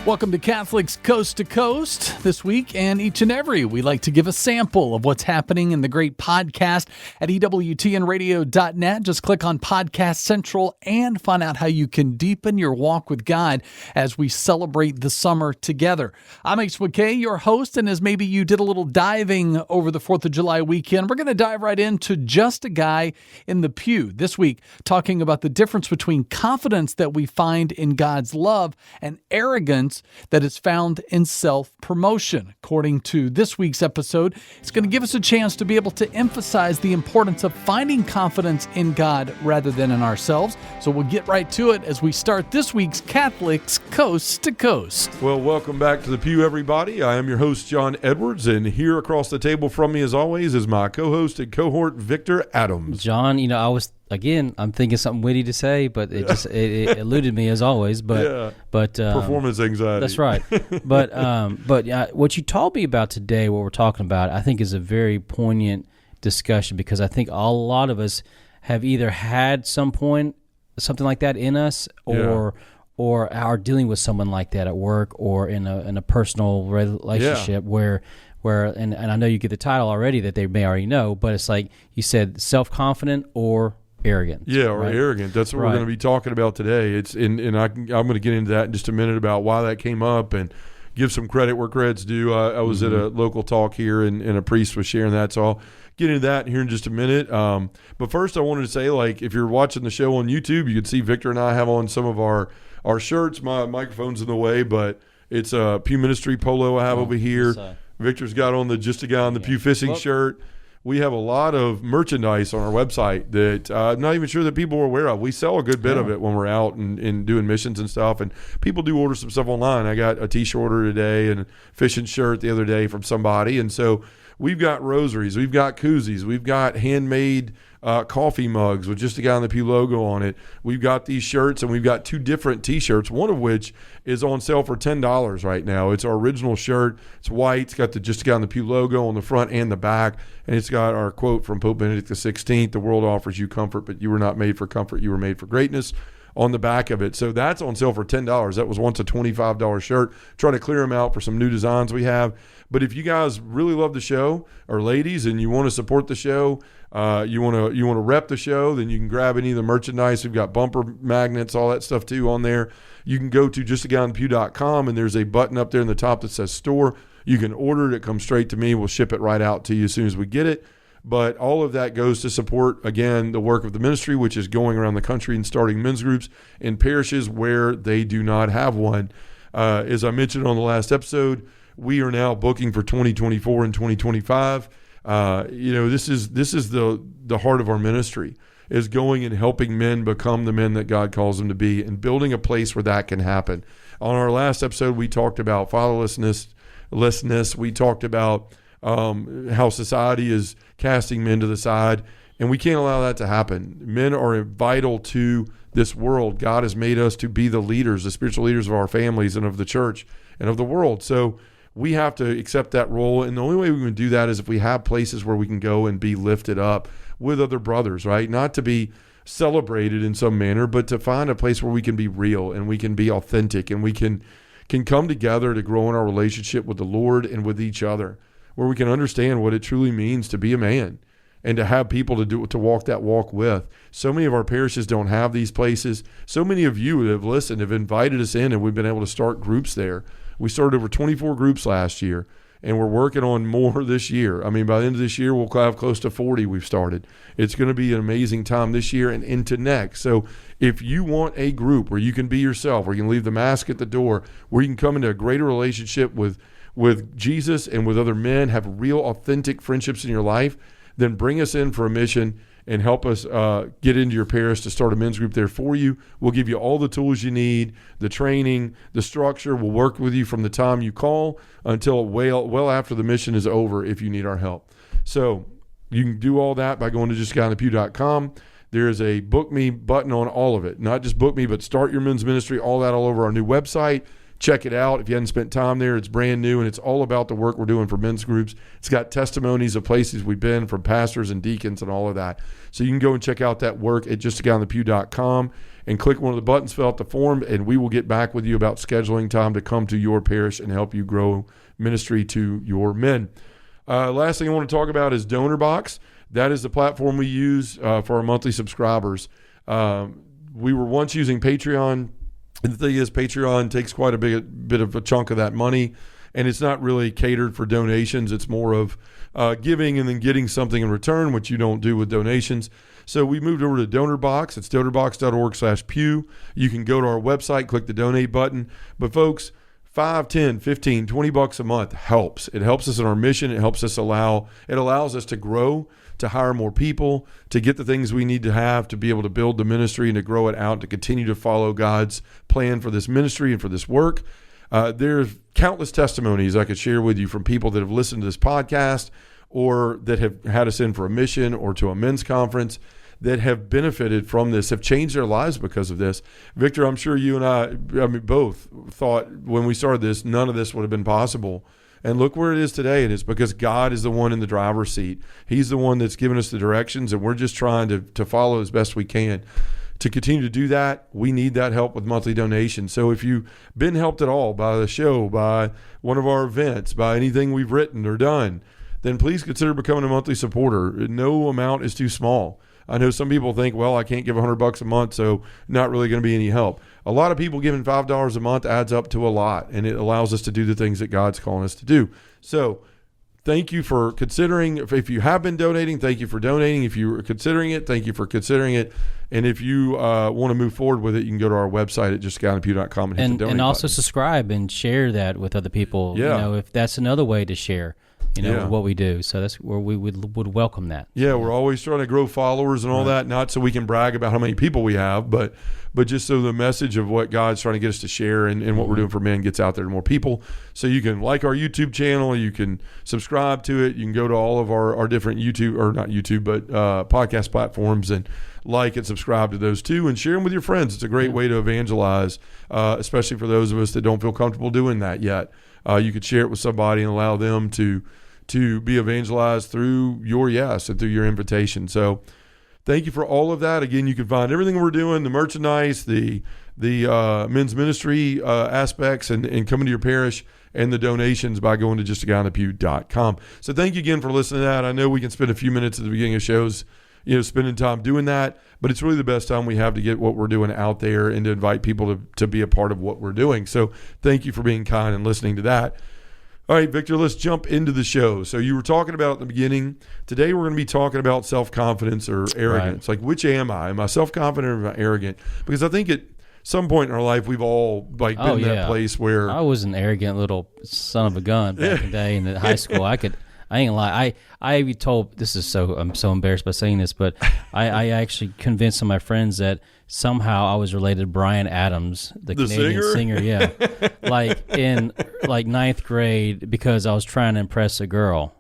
Welcome to Catholics Coast to Coast. This week and each and every, we like to give a sample of what's happening in the great podcast at EWTNradio.net. Just click on Podcast Central and find out how you can deepen your walk with God as we celebrate the summer together. I'm Ace McKay, your host, and as maybe you did a little diving over the 4th of July weekend, we're going to dive right into Just a Guy in the Pew this week, talking about the difference between confidence that we find in God's love and arrogance that is found in self-promotion. According to this week's episode, it's going to give us a chance to be able to emphasize the importance of finding confidence in God rather than in ourselves. So we'll get right to it as we start this week's Catholics Coast to Coast. Well, welcome back to the Pew, everybody. I am your host, John Edwards, and here across the table from me, as always, is my co-host and cohort, Victor Adams. John, I'm thinking something witty to say, but it eluded me as always. But performance anxiety. That's right. But what you told me about today, what we're talking about, I think is a very poignant discussion, because I think a lot of us have either had something like that in us, or are dealing with someone like that at work or in a personal relationship where and I know you get the title already that they may already know, but it's like you said, self-confident or arrogant. Yeah, or right? Arrogant. That's what we're going to be talking about today. I'm going to get into that in just a minute about why that came up and give some credit where credit's due. I was at a local talk here and a priest was sharing that, so I'll get into that here in just a minute. But first I wanted to say, if you're watching the show on YouTube, you can see Victor and I have on some of our shirts. My microphone's in the way, but it's a Pew Ministry polo I have over here. Victor's got on the Just a Guy in the Pew Fishing shirt. We have a lot of merchandise on our website that I'm not even sure that people are aware of. We sell a good bit of it when we're out and doing missions and stuff, and people do order some stuff online. I got a t-shirt order today and a fishing shirt the other day from somebody, and so we've got rosaries, we've got koozies, we've got handmade coffee mugs with Just a Guy in the Pew logo on it. We've got these shirts, and we've got 2 different t-shirts, one of which is on sale for $10 right now. It's our original shirt. It's white. It's got the Just a Guy in the Pew logo on the front and the back, and it's got our quote from Pope Benedict XVI, "The world offers you comfort, but you were not made for comfort. You were made for greatness," on the back of it. So that's on sale for $10. That was once a $25 shirt. Try to clear them out for some new designs we have. But if you guys really love the show, or ladies, and you want to support the show, you want to rep the show, then you can grab any of the merchandise. We've got bumper magnets, all that stuff too on there. You can go to justaguyinthepew.com, and there's a button up there in the top that says store. You can order it. It comes straight to me. We'll ship it right out to you as soon as we get it. But all of that goes to support, again, the work of the ministry, which is going around the country and starting men's groups in parishes where they do not have one. As I mentioned on the last episode, we are now booking for 2024 and 2025. This is the heart of our ministry, is going and helping men become the men that God calls them to be, and building a place where that can happen. On our last episode, we talked about fatherlessness. We talked about how society is casting men to the side, and we can't allow that to happen. Men are vital to this world. God has made us to be the leaders, the spiritual leaders of our families and of the church and of the world. So we have to accept that role, and the only way we can do that is if we have places where we can go and be lifted up with other brothers, right? Not to be celebrated in some manner, but to find a place where we can be real and we can be authentic, and we can come together to grow in our relationship with the Lord and with each other, where we can understand what it truly means to be a man and to have people to walk that walk with. So many of our parishes don't have these places. So many of you that have listened have invited us in, and we've been able to start groups there. We started over 24 groups last year, and we're working on more this year. I mean, by the end of this year, we'll have close to 40 we've started. It's going to be an amazing time this year and into next. So if you want a group where you can be yourself, where you can leave the mask at the door, where you can come into a greater relationship with Jesus and with other men, have real authentic friendships in your life, then bring us in for a mission and help us get into your parish to start a men's group there for you. We'll give you all the tools you need, the training, the structure. We'll work with you from the time you call until well after the mission is over if you need our help. So you can do all that by going to justaguyinthepew.com. There is a book me button on all of it. Not just book me, but start your men's ministry, all that all over our new website. check it out. If you hadn't spent time there, it's brand new, and it's all about the work we're doing for men's groups. It's got testimonies of places we've been from pastors and deacons and all of that. So you can go and check out that work at justaguyonthepew.com and click one of the buttons, fill out the form, and we will get back with you about scheduling time to come to your parish and help you grow ministry to your men. Last thing I want to talk about is DonorBox. That is the platform we use for our monthly subscribers. We were once using Patreon. And the thing is, Patreon takes quite a bit of a chunk of that money, and it's not really catered for donations. It's more of giving and then getting something in return, which you don't do with donations. So we moved over to DonorBox. It's donorbox.org/pew. You can go to our website, click the donate button. But folks, $5, $10, $15, $20 a month helps. It helps us in our mission. It allows us to grow, to hire more people, to get the things we need to have to be able to build the ministry and to grow it out, to continue to follow God's plan for this ministry and for this work. There's countless testimonies I could share with you from people that have listened to this podcast or that have had us in for a mission or to a men's conference that have benefited from this, have changed their lives because of this. Victor, I'm sure you and I both thought when we started this, none of this would have been possible. And look where it is today, and it's because God is the one in the driver's seat. He's the one that's given us the directions, and we're just trying to follow as best we can. To continue to do that, we need that help with monthly donations. So if you've been helped at all by the show, by one of our events, by anything we've written or done, then please consider becoming a monthly supporter. No amount is too small. I know some people think, well, I can't give $100 a month, so not really going to be any help. A lot of people giving $5 a month adds up to a lot, and it allows us to do the things that God's calling us to do. So thank you for considering. If you have been donating, thank you for donating. If you're considering it, thank you for considering it. And if you want to move forward with it, you can go to our website at justaguyonthepew.com and hit the donate and also button. Subscribe and share that with other people. Yeah. You know, if that's another way to share, what we do. So that's where we would welcome that. Yeah, we're always trying to grow followers and all that, not so we can brag about how many people we have, but just so the message of what God's trying to get us to share and what we're doing for men gets out there to more people. So you can like our YouTube channel, you can subscribe to it, you can go to all of our different YouTube, or not YouTube, but podcast platforms and like and subscribe to those too and share them with your friends. It's a great way to evangelize, especially for those of us that don't feel comfortable doing that yet. You could share it with somebody and allow them to be evangelized through your yes and through your invitation. So thank you for all of that. Again, you can find everything we're doing, the merchandise, the men's ministry aspects and coming to your parish and the donations by going to justaguyonthepew.com. So thank you again for listening to that. I know we can spend a few minutes at the beginning of shows, spending time doing that, but it's really the best time we have to get what we're doing out there and to invite people to be a part of what we're doing. So thank you for being kind and listening to that. All right, Victor, let's jump into the show. So you were talking about at the beginning. Today we're going to be talking about self-confidence or arrogance. Right. Like, which am I? Am I self-confident or am I arrogant? Because I think at some point in our life we've all been in that place where I was an arrogant little son of a gun back in the day in high school. I ain't gonna lie. I even told, I'm so embarrassed by saying this, but I actually convinced some of my friends that somehow I was related to Bryan Adams, the Canadian singer. Yeah, like in ninth grade, because I was trying to impress a girl.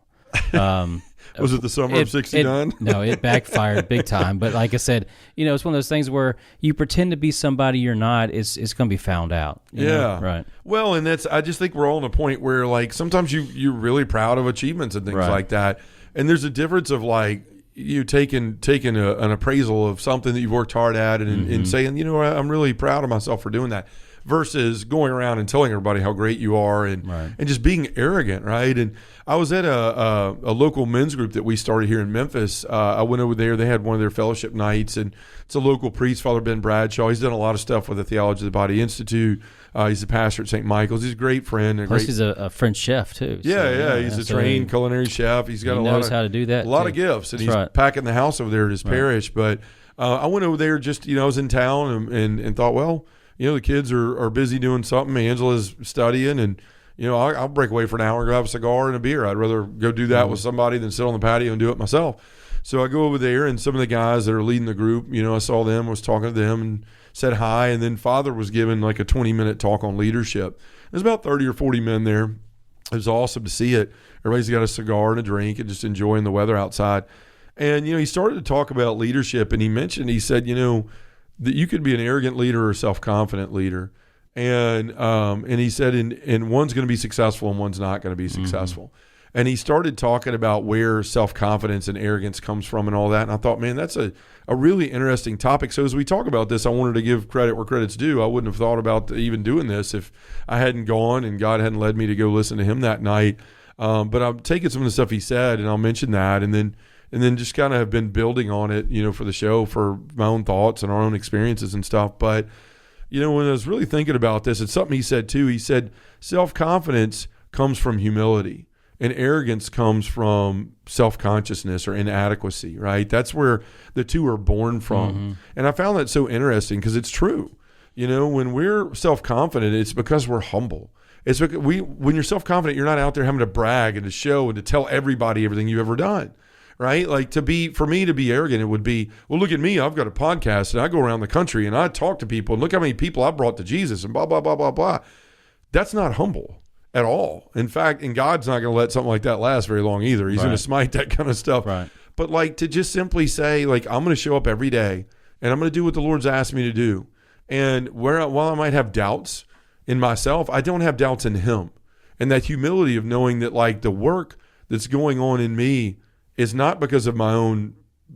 Was it the summer of '69? No, it backfired big time. But like I said, it's one of those things where you pretend to be somebody you're not. It's going to be found out. You know? Right. Well, and I just think we're all in a point where like sometimes you're really proud of achievements and things like that, and there's a difference of like you taking an appraisal of something that you've worked hard at and saying, I'm really proud of myself for doing that, versus going around and telling everybody how great you are and just being arrogant, right? And I was at a local men's group that we started here in Memphis. I went over there. They had one of their fellowship nights, and it's a local priest, Father Ben Bradshaw. He's done a lot of stuff with the Theology of the Body Institute. He's a pastor at St. Michael's. He's a great friend. He's a French chef too. So, he's a trained culinary chef. He knows how to do that. A lot of gifts, and he's packing the house over there at his parish. But I went over there just I was in town and thought, well, the kids are busy doing something. Angela's studying, and I'll break away for an hour and go have a cigar and a beer. I'd rather go do that with somebody than sit on the patio and do it myself. So I go over there, and some of the guys that are leading the group, I saw them, was talking to them, and said hi. And then Father was giving like a 20-minute talk on leadership. There's about 30 or 40 men there. It was awesome to see it. Everybody's got a cigar and a drink and just enjoying the weather outside. And he started to talk about leadership, and he said, that you could be an arrogant leader or a self-confident leader. And he said, and one's going to be successful and one's not going to be successful. And he started talking about where self-confidence and arrogance comes from and all that. And I thought, man, that's a really interesting topic. So as we talk about this, I wanted to give credit where credit's due. I wouldn't have thought about even doing this if I hadn't gone and God hadn't led me to go listen to him that night. But I'm taking some of the stuff he said, and I'll mention that, and then just kind of have been building on it, for the show, for my own thoughts and our own experiences and stuff. But, when I was really thinking about this, it's something he said too. He said self-confidence comes from humility. And arrogance comes from self-consciousness or inadequacy, right? That's where the two are born from. And I found that so interesting because it's true. When we're self-confident, it's because we're humble. It's because when you're self-confident, you're not out there having to brag and to show and to tell everybody everything you've ever done, right? Like for me to be arrogant, it would be, well, look at me. I've got a podcast and I go around the country and I talk to people and look how many people I brought to Jesus and blah, blah, blah, blah, blah. That's not humble at all. In fact, and God's not going to let something like that last very long either. He's going to smite that kind of stuff. Right. But like to just simply say, like, I'm going to show up every day and I'm going to do what the Lord's asked me to do. And while I might have doubts in myself, I don't have doubts in him. And that humility of knowing that like the work that's going on in me is not because of my own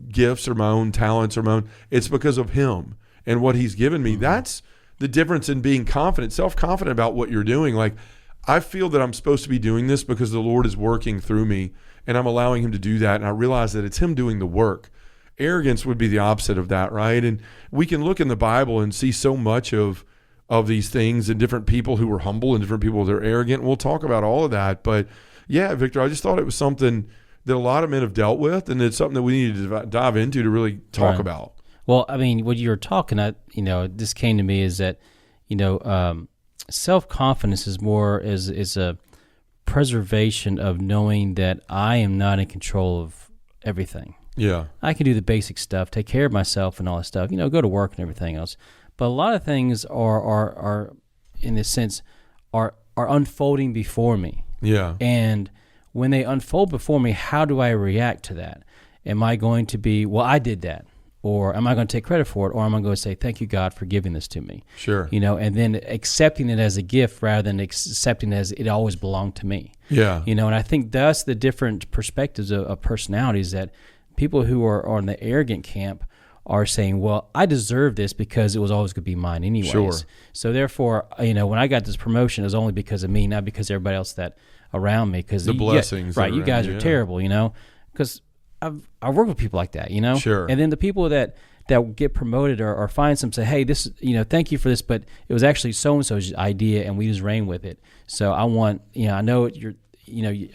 gifts or my own talents or it's because of him and what he's given me. That's the difference in being confident, self-confident about what you're doing. Like, I feel that I'm supposed to be doing this because the Lord is working through me and I'm allowing him to do that. And I realize that it's him doing the work. Arrogance would be the opposite of that, right? And we can look in the Bible and see so much of these things and different people who were humble and different people that are arrogant. We'll talk about all of that. But yeah, Victor, I just thought it was something that a lot of men have dealt with, and it's something that we need to dive into to really talk about. Well, I mean, what you were talking at, this came to me is that, self-confidence is more is a preservation of knowing that I am not in control of everything. Yeah. I can do the basic stuff, take care of myself and all that stuff, go to work and everything else. But a lot of things are in a sense, are unfolding before me. Yeah. And when they unfold before me, how do I react to that? Am I going to be, well, I did that? Or am I going to take credit for it? Or am I going to say, thank you, God, for giving this to me? Sure. And then accepting it as a gift rather than accepting it as it always belonged to me. Yeah. And I think that's the different perspectives of personalities, that people who are in the arrogant camp are saying, well, I deserve this because it was always going to be mine anyways. Sure. So therefore, when I got this promotion, it was only because of me, not because of everybody else that around me. Because the blessings. Right. You guys are terrible, because I work with people like that, Sure. And then the people that get promoted or find some say, hey, this, thank you for this, but it was actually so-and-so's idea and we just ran with it. So I want, I know you're,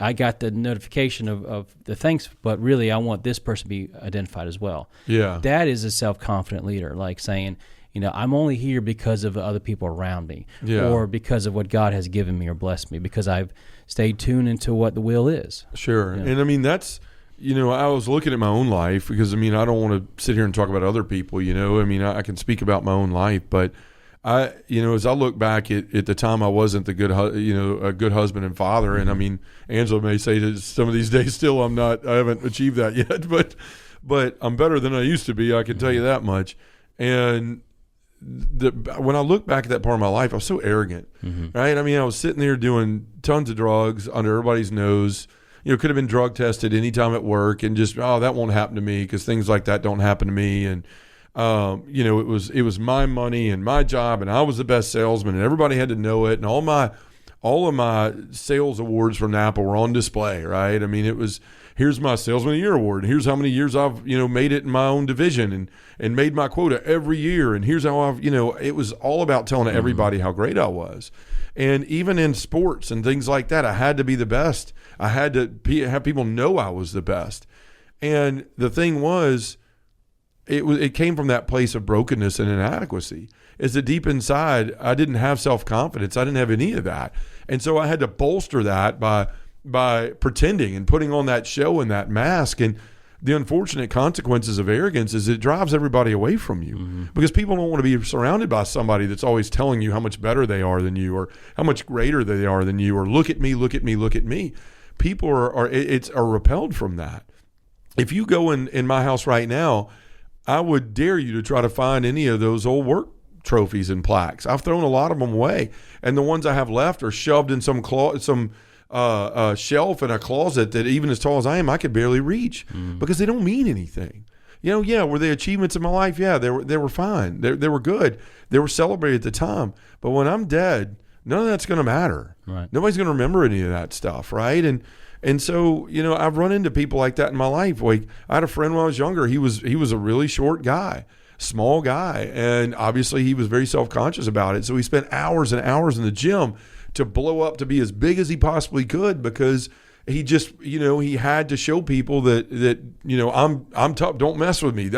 I got the notification of the thanks, but really I want this person to be identified as well. Yeah. That is a self-confident leader, like saying, I'm only here because of other people around me, or because of what God has given me or blessed me, because I've stayed tuned into what the will is. Sure. And I mean, that's, I was looking at my own life because, I don't want to sit here and talk about other people, I can speak about my own life, but I, as I look back at the time I wasn't the good, a good husband and father. And Angela may say that some of these days still I haven't achieved that yet, but I'm better than I used to be. I can tell you that much. And when I look back at that part of my life, I was so arrogant, right? I was sitting there doing tons of drugs under everybody's nose. Could have been drug tested anytime at work and just, that won't happen to me because things like that don't happen to me. And, it was my money and my job and I was the best salesman and everybody had to know it. And all of my sales awards from Napa were on display, right? It was, here's my Salesman of the Year award. And here's how many years I've, made it in my own division and made my quota every year. And here's how I've, it was all about telling everybody how great I was. And even in sports and things like that, I had to be the best. I had to have people know I was the best. And the thing was, it came from that place of brokenness and inadequacy. Is that deep inside, I didn't have self-confidence. I didn't have any of that. And so I had to bolster that by pretending and putting on that show and that mask. And the unfortunate consequences of arrogance is it drives everybody away from you because people don't want to be surrounded by somebody that's always telling you how much better they are than you or how much greater they are than you or look at me, look at me, look at me. People are repelled from that. If you go in my house right now, I would dare you to try to find any of those old work trophies and plaques. I've thrown a lot of them away, and the ones I have left are shoved in some shelf in a closet that even as tall as I am, I could barely reach because they don't mean anything. Were they achievements in my life? Yeah, they were fine. They were good. They were celebrated at the time. But when I'm dead, none of that's going to matter. Right. Nobody's going to remember any of that stuff, right? And so, I've run into people like that in my life. Like, I had a friend when I was younger. He was a really short guy, small guy, and obviously he was very self-conscious about it. So he spent hours and hours in the gym to blow up to be as big as he possibly could because he just, he had to show people that I'm tough, don't mess with me,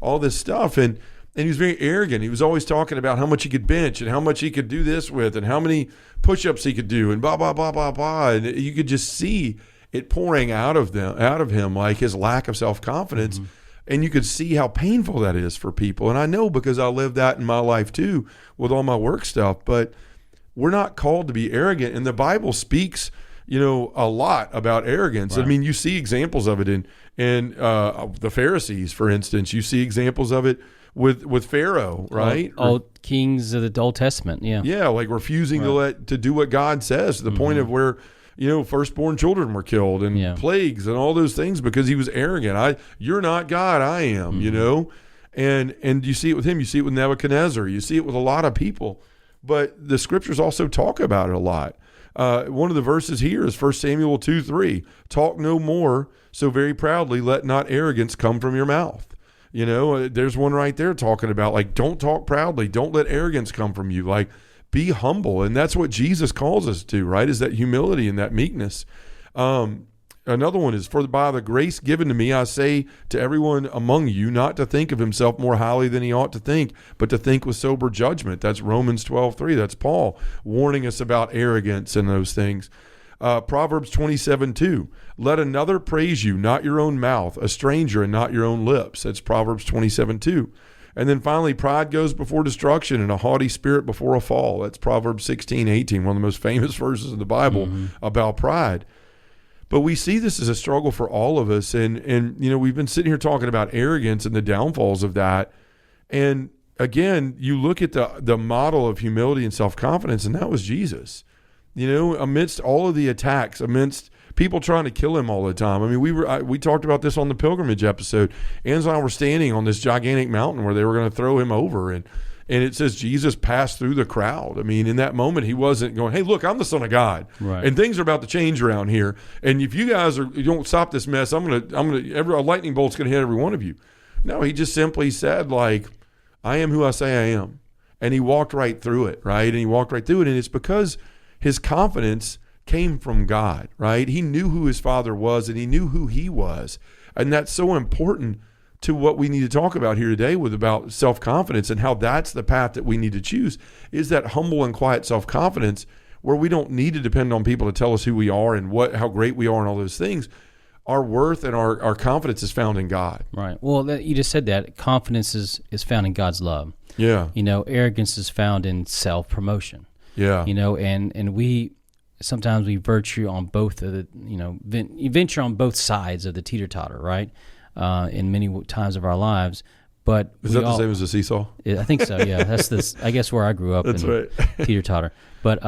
all this stuff. And he was very arrogant. He was always talking about how much he could bench and how much he could do this with and how many push-ups he could do and blah, blah, blah, blah, blah. And you could just see it pouring out of him, like his lack of self-confidence. Mm-hmm. And you could see how painful that is for people. And I know because I lived that in my life too with all my work stuff. But we're not called to be arrogant. And the Bible speaks, a lot about arrogance. Right. I mean, you see examples of it in the Pharisees, for instance. You see examples of it with Pharaoh, right? Old kings of the Old Testament, yeah. Yeah, like refusing to do what God says to the point of where, firstborn children were killed and plagues and all those things because he was arrogant. You're not God, I am, And you see it with him. You see it with Nebuchadnezzar. You see it with a lot of people. But the scriptures also talk about it a lot. One of the verses here is 1 Samuel 2:3. Talk no more so very proudly, let not arrogance come from your mouth. There's one right there talking about, like, don't talk proudly. Don't let arrogance come from you. Like, be humble. And that's what Jesus calls us to, right? Is that humility and that meekness. Another one is, for by the grace given to me, I say to everyone among you not to think of himself more highly than he ought to think, but to think with sober judgment. That's Romans 12:3. That's Paul warning us about arrogance and those things. Proverbs 27:2. Let another praise you, not your own mouth, a stranger and not your own lips. That's Proverbs 27:2. And then finally, pride goes before destruction and a haughty spirit before a fall. That's Proverbs 16:18, one of the most famous verses in the Bible about pride. But we see this as a struggle for all of us. And we've been sitting here talking about arrogance and the downfalls of that. And again, you look at the model of humility and self-confidence, and that was Jesus. Amidst all of the attacks, amidst people trying to kill him all the time. I mean, we talked about this on the pilgrimage episode. Ann and I were standing on this gigantic mountain where they were going to throw him over. And it says Jesus passed through the crowd. I mean, in that moment, he wasn't going, hey, look, I'm the Son of God. Right. And things are about to change around here. And if you guys you don't stop this mess, a lightning bolt's going to hit every one of you. No, he just simply said, like, I am who I say I am. And he walked right through it, right? And he walked right through it. And it's because his confidence came from God, right? He knew who his Father was and he knew who he was. And that's so important to what we need to talk about here today about self-confidence and how that's the path that we need to choose, is that humble and quiet self-confidence where we don't need to depend on people to tell us who we are and how great we are and all those things. Our worth and our confidence is found in God. Right. Well, you just said that. Confidence is found in God's love. Yeah. Arrogance is found in self-promotion. Yeah. And we sometimes we virtue on both of the, venture on both sides of the teeter-totter, right? In many times of our lives, but is that the same as a seesaw? I think so. Yeah, that's this. I guess where I grew up. That's right. Teeter-totter, but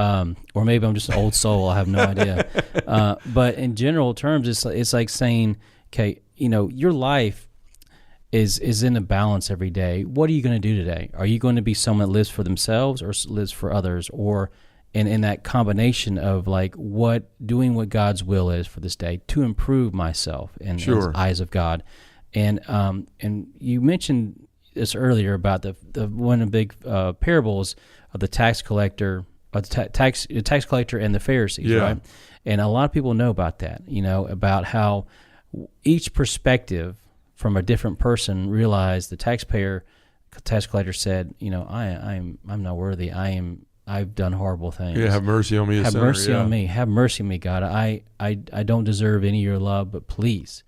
or maybe I'm just an old soul. I have no idea. But in general terms, it's like saying, okay, your life is in a balance every day. What are you going to do today? Are you going to be someone that lives for themselves or lives for others, or in that combination of like doing what God's will is for this day to improve myself in the eyes of God. And you mentioned this earlier about the one of the big parables of the tax collector, tax collector and the Pharisees, right? And a lot of people know about that, about how each perspective from a different person realized the tax collector said, I'm not worthy. I've done horrible things. Yeah, have mercy on me. Have mercy on me. Have mercy on me, God. I don't deserve any of your love, but please,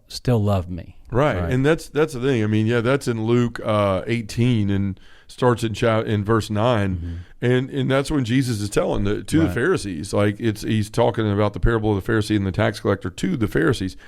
still love me. Right. And that's the thing. I mean, that's in Luke 18 and starts in verse 9, and that's when Jesus is telling the Pharisees, like he's talking about the parable of the Pharisee and the tax collector to the Pharisees.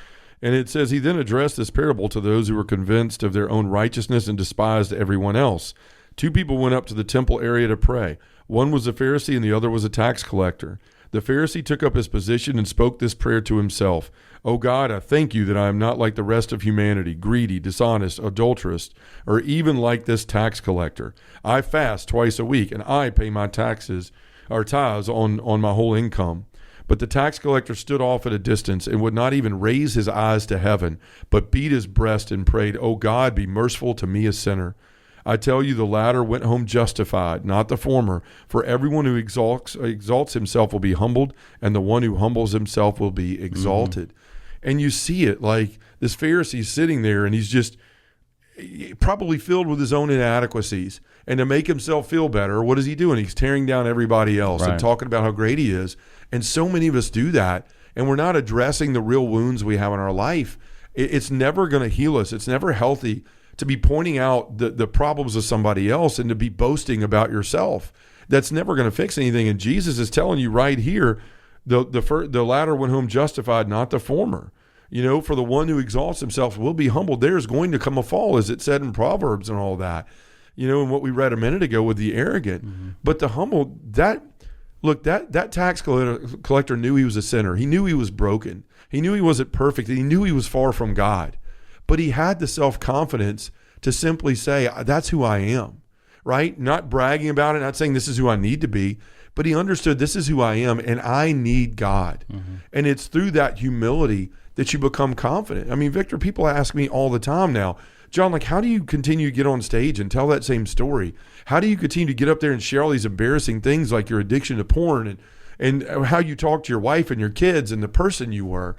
And it says, he then addressed this parable to those who were convinced of their own righteousness and despised everyone else. 2 people went up to the temple area to pray. One was a Pharisee and the other was a tax collector. The Pharisee took up his position and spoke this prayer to himself. "O God, I thank you that I am not like the rest of humanity, greedy, dishonest, adulterous, or even like this tax collector. I fast twice a week and I pay my taxes or tithes on my whole income." But the tax collector stood off at a distance and would not even raise his eyes to heaven, but beat his breast and prayed, "O God, be merciful to me, a sinner." I tell you, the latter went home justified, not the former. For everyone who exalts himself will be humbled, and the one who humbles himself will be exalted. And you see it, like this Pharisee sitting there, and he's just probably filled with his own inadequacies. And to make himself feel better, what is he doing? He's tearing down everybody else and talking about how great he is. And so many of us do that, and we're not addressing the real wounds we have in our life. It's never going to heal us. It's never healthy to be pointing out the problems of somebody else and to be boasting about yourself. That's never going to fix anything. And Jesus is telling you right here, the latter went home justified, not the former. For the one who exalts himself will be humbled. There's going to come a fall, as it said in Proverbs and all that. And what we read a minute ago with the arrogant. But the humble, that tax collector knew he was a sinner. He knew he was broken. He knew he wasn't perfect. He knew he was far from God. But he had the self-confidence to simply say, that's who I am, right? Not bragging about it, not saying this is who I need to be, but he understood this is who I am and I need God. And it's through that humility that you become confident. I mean, Victor, people ask me all the time now, John, like, how do you continue to get on stage and tell that same story? How do you continue to get up there and share all these embarrassing things like your addiction to porn and how you talk to your wife and your kids and the person you were?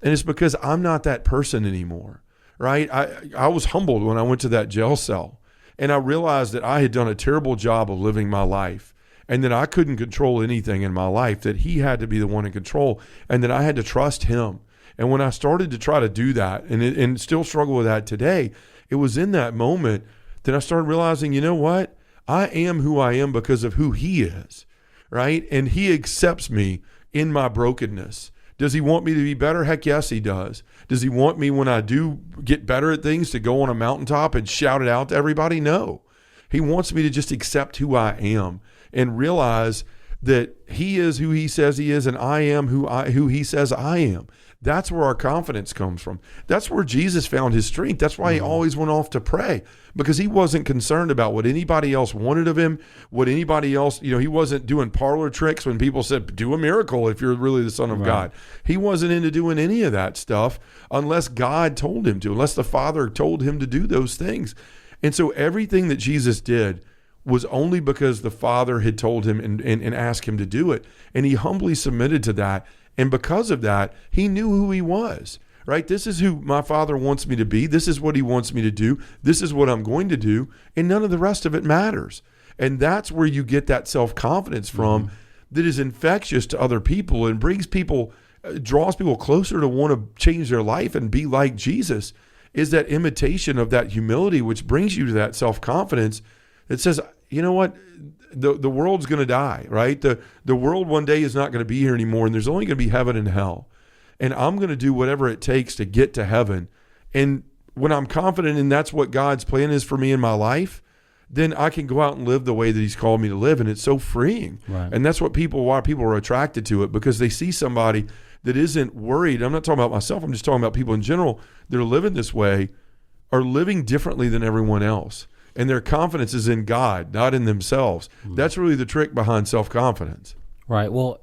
And it's because I'm not that person anymore. Right? I was humbled when I went to that jail cell, and I realized that I had done a terrible job of living my life, and that I couldn't control anything in my life, that he had to be the one in control, and that I had to trust him. And when I started to try to do that and still struggle with that today, it was in that moment that I started realizing, you know what? I am who I am because of who he is, right? And he accepts me in my brokenness. Does he want me to be better? Heck yes, he does. Does he want me, when I do get better at things, to go on a mountaintop and shout it out to everybody? No. He wants me to just accept who I am and realize that he is who he says he is and I am who he says I am. That's where our confidence comes from. That's where Jesus found his strength. That's why he always went off to pray, because he wasn't concerned about what anybody else wanted of him, what anybody else, he wasn't doing parlor tricks when people said, do a miracle if you're really the Son of God. He wasn't into doing any of that stuff unless God told him to, unless the Father told him to do those things. And so everything that Jesus did was only because the Father had told him and asked him to do it. And he humbly submitted to that. And because of that, he knew who he was, right? This is who my Father wants me to be. This is what he wants me to do. This is what I'm going to do. And none of the rest of it matters. And that's where you get that self-confidence from that is infectious to other people and draws people closer to want to change their life and be like Jesus, is that imitation of that humility, which brings you to that self-confidence that says, you know what? The world's going to die, right? The world one day is not going to be here anymore, and there's only going to be heaven and hell. And I'm going to do whatever it takes to get to heaven. And when I'm confident in that's what God's plan is for me in my life, then I can go out and live the way that he's called me to live. And it's so freeing. Right. And that's why people are attracted to it, because they see somebody that isn't worried. I'm not talking about myself. I'm just talking about people in general that are living this way, are living differently than everyone else. And their confidence is in God, not in themselves. That's really the trick behind self-confidence. Right. Well,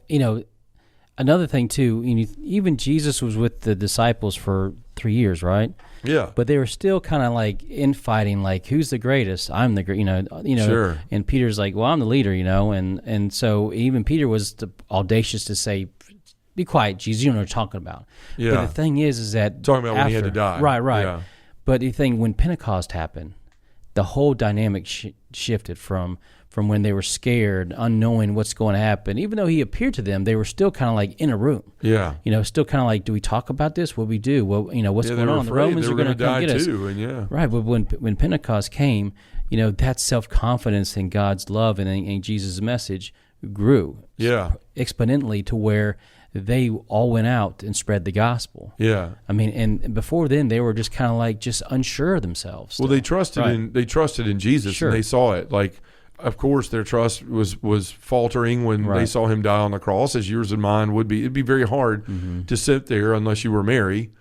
another thing too, even Jesus was with the disciples for 3 years, right? Yeah. But they were still kind of like infighting, like, who's the greatest? I'm the great, Sure. And Peter's like, well, I'm the leader, and so even Peter was audacious to say, be quiet, Jesus, you know what you're talking about. Yeah. But the thing is that talking about when he had to die. Right. Yeah. But the thing, when Pentecost happened, the whole dynamic shifted from when they were scared, unknowing what's going to happen. Even though he appeared to them, they were still kind of like in a room. Yeah. Still kind of like, do we talk about this? What we do? Well, what's going on? The Romans are going to come get us. And Right. But when Pentecost came, that self-confidence in God's love and in Jesus' message grew. Yeah. Exponentially, to where they all went out and spread the gospel. Yeah. I mean, and before then, they were just kind of like just unsure of themselves. Well, they trusted in Jesus, Sure. and they saw it. Like, of course, their trust was faltering when they saw him die on the cross, as yours and mine would be. It'd be very hard to sit there unless you were Mary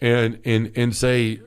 and say,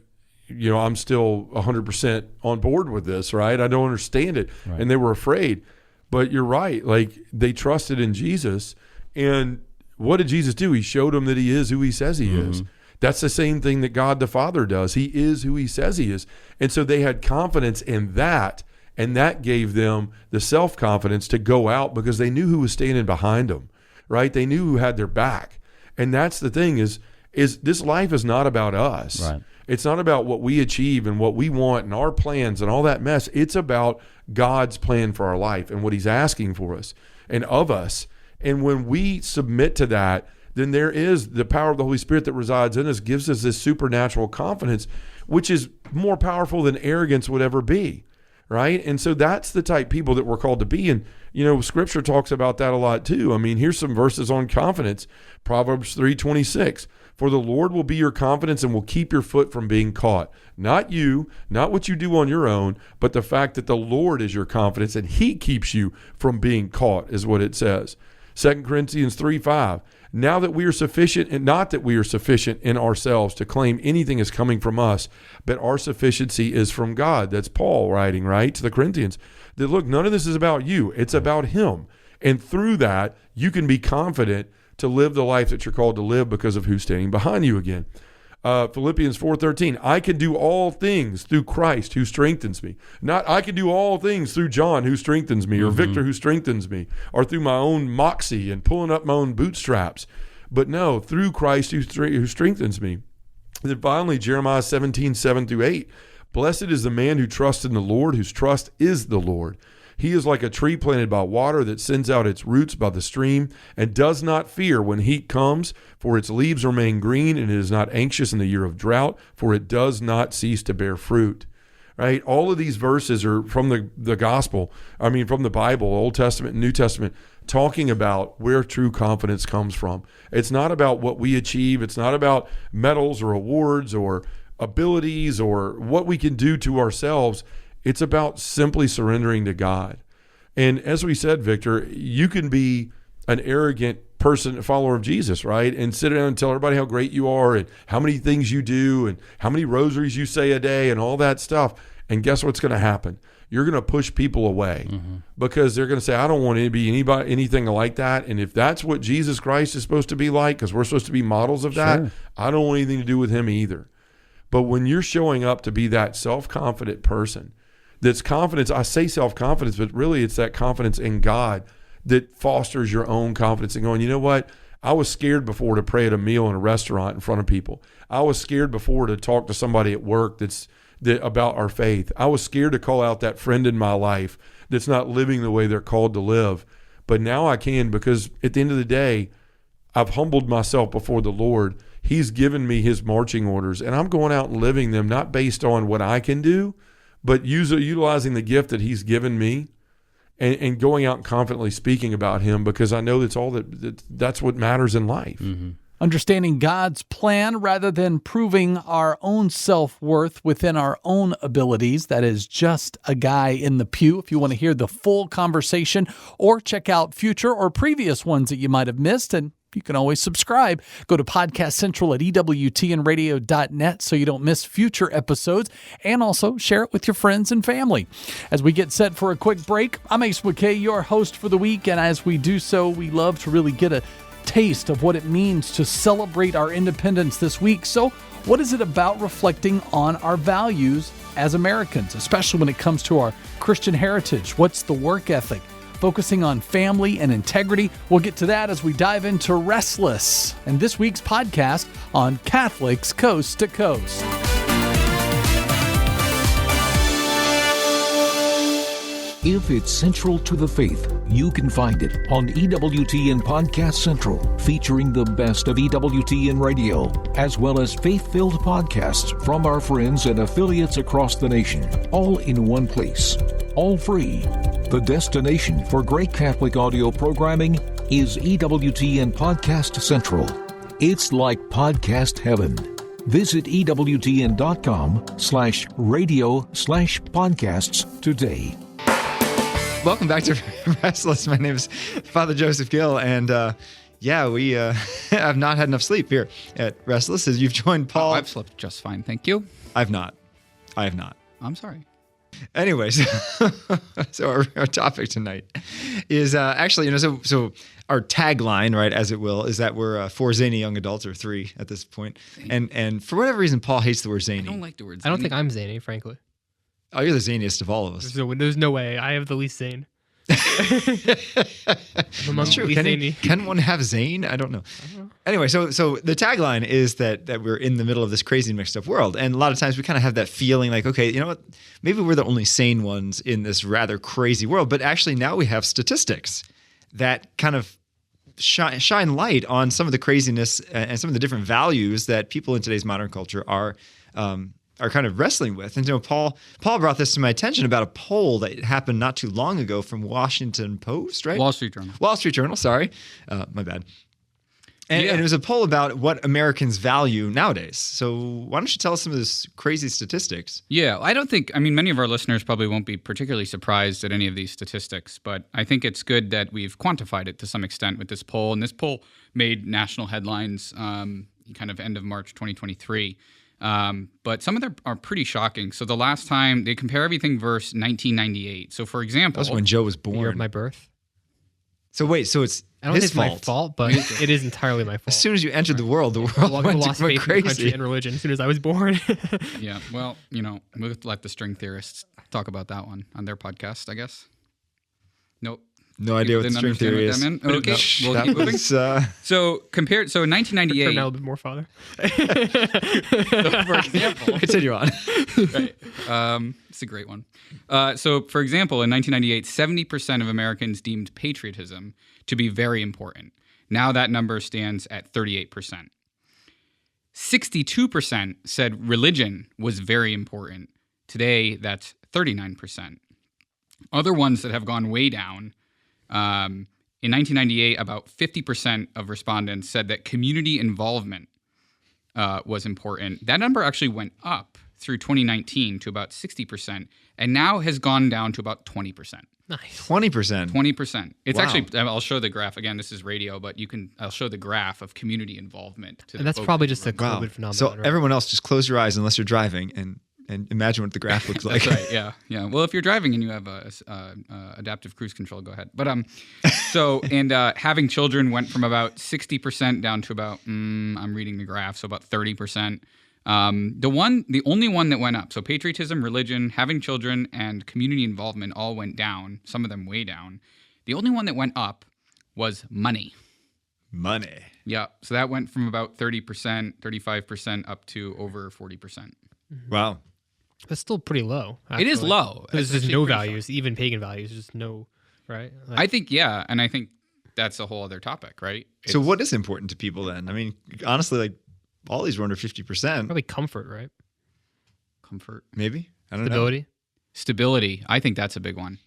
you know, I'm still 100% on board with this, right? I don't understand it. Right. And they were afraid. But you're right. Like, they trusted in Jesus. And what did Jesus do? He showed them that he is who he says he is. That's the same thing that God the Father does. He is who he says he is. And so they had confidence in that. And that gave them the self-confidence to go out because they knew who was standing behind them, right? They knew who had their back. And that's the thing is this life is not about us. Right. It's not about what we achieve and what we want and our plans and all that mess. It's about God's plan for our life and what he's asking for us and of us. And when we submit to that, then there is the power of the Holy Spirit that resides in us, gives us this supernatural confidence, which is more powerful than arrogance would ever be. Right. And so that's the type of people that we're called to be. And, you know, Scripture talks about that a lot too. I mean, here's some verses on confidence. Proverbs 3:26. For the Lord will be your confidence and will keep your foot from being caught. Not you, not what you do on your own, but the fact that the Lord is your confidence and he keeps you from being caught is what it says. 2 Corinthians 3:5. Now that we are sufficient, and not that we are sufficient in ourselves to claim anything is coming from us, but our sufficiency is from God. That's Paul writing, right, to the Corinthians. That, look, none of this is about you. It's about him. And through that, you can be confident to live the life that you're called to live because of who's standing behind you again. Philippians 4:13, I can do all things through Christ who strengthens me. Not I can do all things through John who strengthens me, or Victor who strengthens me, or through my own moxie and pulling up my own bootstraps. But no, through Christ who strengthens me. And then finally, Jeremiah 17:7-8, blessed is the man who trusts in the Lord, whose trust is the Lord. He is like a tree planted by water that sends out its roots by the stream and does not fear when heat comes, for its leaves remain green, and it is not anxious in the year of drought, for it does not cease to bear fruit. Right? All of these verses are from the gospel, from the Bible, Old Testament and New Testament, talking about where true confidence comes from. It's not about what we achieve. It's not about medals or awards or abilities or what we can do to ourselves. It's about simply surrendering to God. And as we said, Victor, you can be an arrogant person, a follower of Jesus, right? And sit down and tell everybody how great you are and how many things you do and how many rosaries you say a day and all that stuff. And guess what's going to happen? You're going to push people away because they're going to say, I don't want to be anything like that. And if that's what Jesus Christ is supposed to be like, because we're supposed to be models of that, I don't want anything to do with him either. But when you're showing up to be that self-confident person, that's confidence, I say self-confidence, but really it's that confidence in God that fosters your own confidence in going, you know what? I was scared before to pray at a meal in a restaurant in front of people. I was scared before to talk to somebody at work about our faith. I was scared to call out that friend in my life that's not living the way they're called to live. But now I can, because at the end of the day, I've humbled myself before the Lord. He's given me his marching orders, and I'm going out and living them, not based on what I can do, but utilizing the gift that he's given me and going out and confidently speaking about him, because I know that's what matters in life. Understanding God's plan rather than proving our own self-worth within our own abilities. That is Just a Guy in the Pew. If you want to hear the full conversation or check out future or previous ones that you might have missed, and you can always subscribe. Go to Podcast Central at EWTNradio.net so you don't miss future episodes, and also share it with your friends and family. As we get set for a quick break, I'm Ace McKay, your host for the week, and as we do so, we love to really get a taste of what it means to celebrate our independence this week. So what is it about reflecting on our values as Americans, especially when it comes to our Christian heritage? What's the work ethic? Focusing on family and integrity. We'll get to that as we dive into Restless and this week's podcast on Catholics Coast to Coast. If it's central to the faith, you can find it on EWTN Podcast Central, featuring the best of EWTN Radio, as well as faith-filled podcasts from our friends and affiliates across the nation, all in one place, all free. The destination for great Catholic audio programming is EWTN Podcast Central. It's like podcast heaven. Visit EWTN.com/radio/podcasts today. Welcome back to Restless. My name is Father Joseph Gill, and we have not had enough sleep here at Restless. As you've joined Paul, I've slept just fine, thank you. I have not. I'm sorry. Anyways, so our topic tonight is actually, so our tagline, right, as it will, is that we're 4 zany young adults, or 3 at this point, and for whatever reason, Paul hates the word zany. I don't like the word I don't think I'm zany, frankly. Oh, you're the zaniest of all of us. There's no way. I have the least zane. That's true. Can one have zane? I don't know. Anyway, so the tagline is that we're in the middle of this crazy mixed up world, and a lot of times we kind of have that feeling like, okay, you know what? Maybe we're the only sane ones in this rather crazy world. But actually, now we have statistics that kind of shine light on some of the craziness and some of the different values that people in today's modern culture are kind of wrestling with. And Paul brought this to my attention about a poll that happened not too long ago from Washington Post, right? Wall Street Journal. Wall Street Journal, sorry. My bad. And it was a poll about what Americans value nowadays. So why don't you tell us some of this crazy statistics? Yeah, many of our listeners probably won't be particularly surprised at any of these statistics, but I think it's good that we've quantified it to some extent with this poll. And this poll made national headlines kind of end of March 2023. But some of them are pretty shocking. So the last time they compare everything versus 1998. So for example, that was when Joe was born. The year of my birth. So wait, so it's I don't his think it's fault. my fault, but it is entirely my fault. As soon as you entered the world went lost faith in crazy. the country and religion as soon as I was born. Yeah, well, we'll let the string theorists talk about that one on their podcast, I guess. Nope. No idea what the string theory is. Okay, we'll keep moving. So in 1998, Turn out a bit more, Father. For example, continue on. Right, it's a great one. So for example, in 1998, 70% of Americans deemed patriotism to be very important. Now that number stands at 38%. 62% said religion was very important. Today, that's 39%. Other ones that have gone way down. In 1998, about 50% of respondents said that community involvement was important. That number actually went up through 2019 to about 60%, and now has gone down to about 20%. Nice. 20%. 20%. It's Wow. actually, I'll show the graph. Again, this is radio, but I'll show the graph of community involvement. And that's probably just a Wow. COVID phenomenon. So right? everyone else, just close your eyes unless you're driving and imagine what the graph looks like. That's right. Yeah. Well, if you're driving and you have adaptive cruise control, go ahead. But having children went from about 60% down to about I'm reading the graph, so about 30%. The only one that went up, so patriotism, religion, having children, and community involvement all went down. Some of them way down. The only one that went up was money. Money. Yeah. So that went from about 30%, 35% up to over 40%. Wow. That's still pretty low. It is actually. low. There's It's just actually no pretty values, even pagan values. Just no, right? Like, I think, yeah. And I think that's a whole other topic, right? So what is important to people then? I mean, honestly, like all these were under 50%. probably comfort, right? Comfort. Maybe. I don't know. Stability. Stability. I think that's a big one,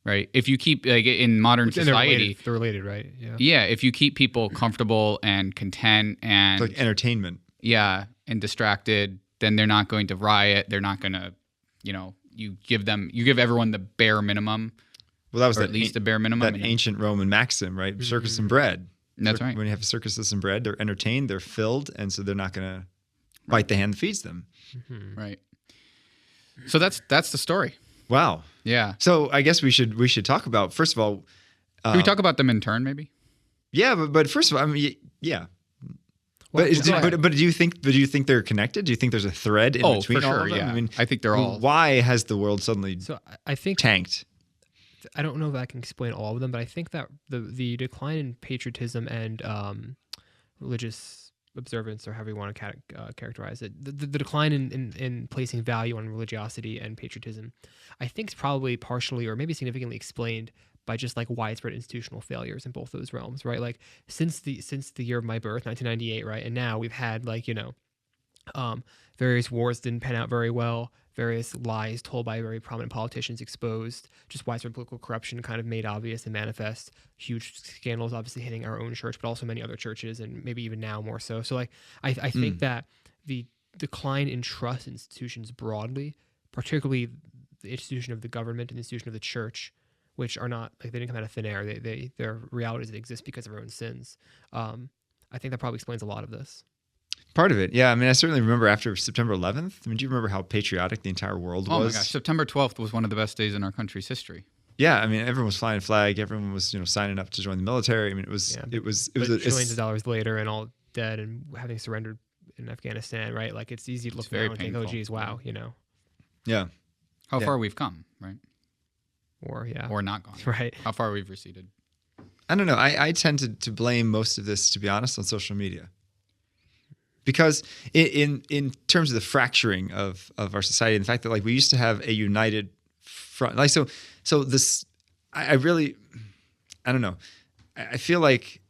right? If you keep, like in modern And society. they're related, right? Yeah. Yeah. If you keep people comfortable and content and. It's like entertainment. Yeah. And distracted, then they're not going to riot. They're not going to, you give everyone the bare minimum. Well, that was or at least a bare minimum. That ancient Roman maxim, right? Circus and bread. That's right. When you have a circus and bread, they're entertained, they're filled, and so they're not going to bite the hand that feeds them. Mm-hmm. Right. So that's the story. Wow. Yeah. So I guess we should talk about, first of all. Can we talk about them in turn, maybe? Yeah, but first of all, I mean, yeah. Well, But do you think they're connected? Do you think there's a thread in between for all sure, of them? yeah. I mean, I think they're all. Why has the world suddenly So I think tanked? I don't know if I can explain all of them, but I think that the decline in patriotism and religious observance, or however you want to characterize it, the decline in placing value on religiosity and patriotism, I think is probably partially or maybe significantly explained by just like widespread institutional failures in both those realms, right? Like since the year of my birth, 1998, right, and now we've had like Various wars didn't pan out very well. Various lies told by very prominent politicians exposed. Just widespread political corruption kind of made obvious and manifest. Huge scandals obviously hitting our own church, but also many other churches, and maybe even now more so. So like I think that the decline in trust in institutions broadly, particularly the institution of the government and the institution of the church, which are not like they didn't come out of thin air. They're realities that exist because of our own sins. I think that probably explains a lot of this. Part of it, yeah. I mean, I certainly remember after September 11th. I mean, do you remember how patriotic the entire world was? Oh my gosh, September 12th was one of the best days in our country's history. Yeah, I mean, everyone was flying a flag. Everyone was, signing up to join the military. I mean, it was trillions of dollars later and all dead and having surrendered in Afghanistan, right? Like it's easy to look very now and think, painful. oh, geez, wow, Yeah. How far we've come, right? Or not gone. Right. How far we've receded. I don't know. I tend to blame most of this, to be honest, on social media. Because in terms of the fracturing of our society, and the fact that like we used to have a united front, like so this, I really, I don't know. I feel like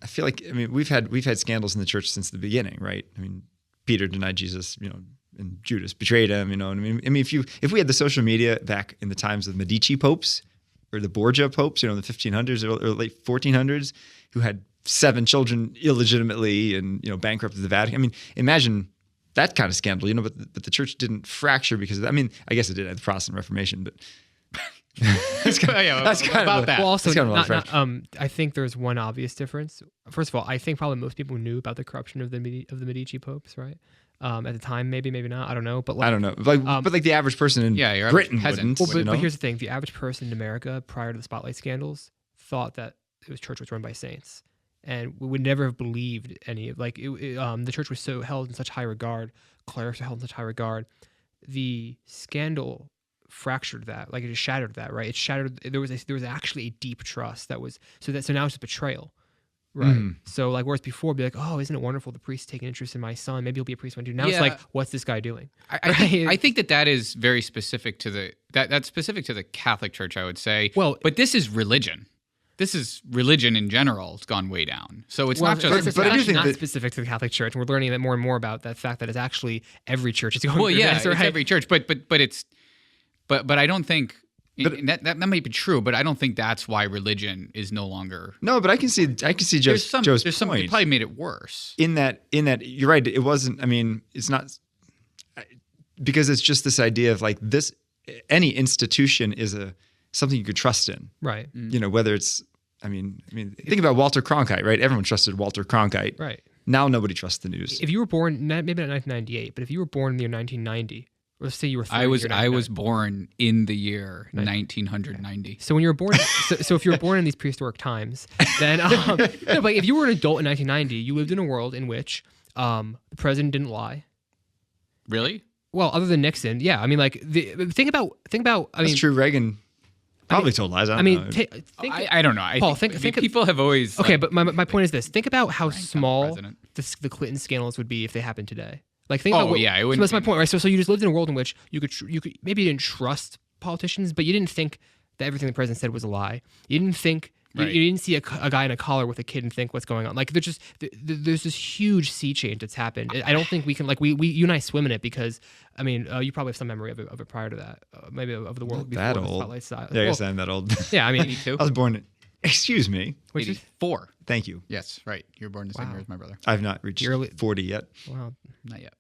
I mean we've had scandals in the church since the beginning, right? I mean, Peter denied Jesus, and Judas betrayed him, and I mean if we had the social media back in the times of the Medici popes or the Borgia popes, in the 1500s or late 1400s, who had 7 children illegitimately and bankrupted the Vatican. I mean, imagine that kind of scandal, but the church didn't fracture because of that. I mean, I guess it did at the Protestant Reformation, but that's kind of Well, also, kind of I think there's one obvious difference. First of all, I think probably most people knew about the corruption of the Medici popes, right? At the time, maybe not. I don't know. But I don't know. But the average person in Britain wouldn't. But here's the thing: the average person in America prior to the Spotlight scandals thought that the church was run by saints. And we would never have believed any of the church was so held in such high regard. Clerics were held in such high regard. The scandal fractured that, like it just shattered that, right? It shattered. There was actually a deep trust that was so now it's a betrayal, right? So like whereas before, be like, oh, isn't it wonderful? The priest taking interest in my son. Maybe he'll be a priest one day. Now it's like, what's this guy doing? I think that is very specific to that's specific to the Catholic Church, I would say. Well, but this is religion. This is religion in general. It's gone way down. So it's not just. But I do think not specific to the Catholic Church. And we're learning that more and more about that fact that it's actually every church. It's going. Well, yeah, this, right? It's every church. But I don't think that might be true. But I don't think that's why religion is no longer. No, but I can see Joe's point. It probably made it worse. In that you're right. It wasn't. I mean, it's not because it's just this idea of like this. Any institution is something you could trust in, right? Whether it's, I mean, think about Walter Cronkite, right? Everyone trusted Walter Cronkite, right? Now nobody trusts the news. If you were born, maybe not 1998, but if you were born in the year 1990, let's say you were. I was born in the year 1990. So when you were born, so if you were born in these prehistoric times, then no, but if you were an adult in 1990, you lived in a world in which the president didn't lie. Really? Well, other than Nixon, yeah. I mean, like think about. That's true. Reagan. Probably told lies. I don't know. Paul, think people have always. Okay, but my point is this: think about how small the Clinton scandals would be if they happened today. Like, think about. It wouldn't. So that's my point, right? So you just lived in a world in which you could maybe you didn't trust politicians, but you didn't think that everything the president said was a lie. You didn't think. Right. You didn't see a guy in a collar with a kid and think what's going on. Like there's this huge sea change that's happened. I don't think we can you and I swim in it because I mean you probably have some memory of it prior to that, maybe of the world before the Spotlight style. Yeah, I guess I'm that old. Yeah, I mean me too. I was born. Excuse me. 84. Thank you. Yes, right. You were born the same year as my brother. I've not reached 40 yet. Wow, not yet.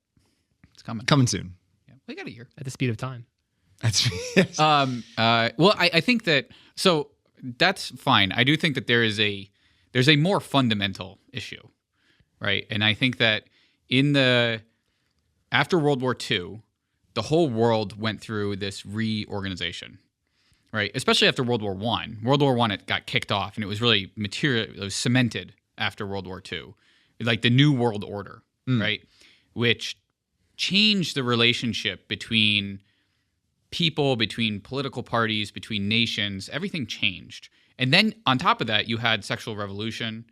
It's coming. Coming soon. Yeah, we got a year at the speed of time. That's well, I think that so. That's fine. I do think that there's a more fundamental issue, right? And I think that after World War II, the whole world went through this reorganization, right? Especially after World War I. World War I, it got kicked off, and it was really it was cemented after World War II, like the New World Order, right? Which changed the relationship between people, between political parties, between nations. Everything changed. And then on top of that, you had sexual revolution.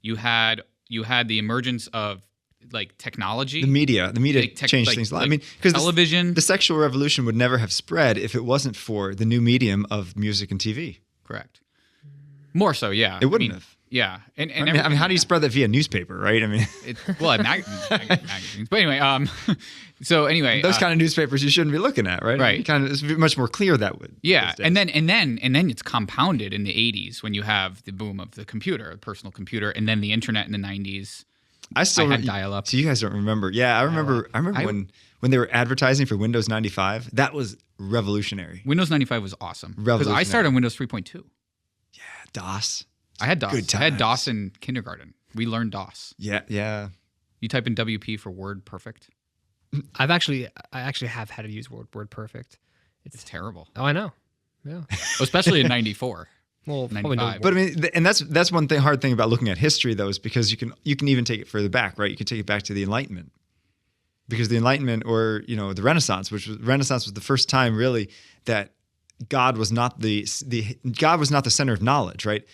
You had the emergence of like technology. The media changed things a lot. I mean, because television, the sexual revolution would never have spread if it wasn't for the new medium of music and TV. Correct. More so, yeah. It wouldn't have. Yeah, and I mean, how do you spread that via newspaper, right? I mean, magazines. But anyway, so anyway, those kind of newspapers you shouldn't be looking at, right? Right. It's much more clear that way. yeah, and then it's compounded in the 80s when you have the boom of the computer, the personal computer, and then the internet in the 90s. I had dial-up. So you guys don't remember? Yeah, I remember. I remember when they were advertising for Windows 95. That was revolutionary. Windows 95 was awesome because I started on Windows 3.2. Yeah, DOS. I had DOS. Good I had times. DOS in kindergarten. We learned DOS. Yeah. You type in WP for Word Perfect. I actually have had to use WordPerfect. It's terrible. Oh, I know. Yeah. Especially in 94. Well, probably 95. But I mean, and that's one hard thing about looking at history, though, is because you can even take it further back, right? You can take it back to the Enlightenment, because the Enlightenment, or the Renaissance, Renaissance was the first time really that God was not the center of knowledge, right?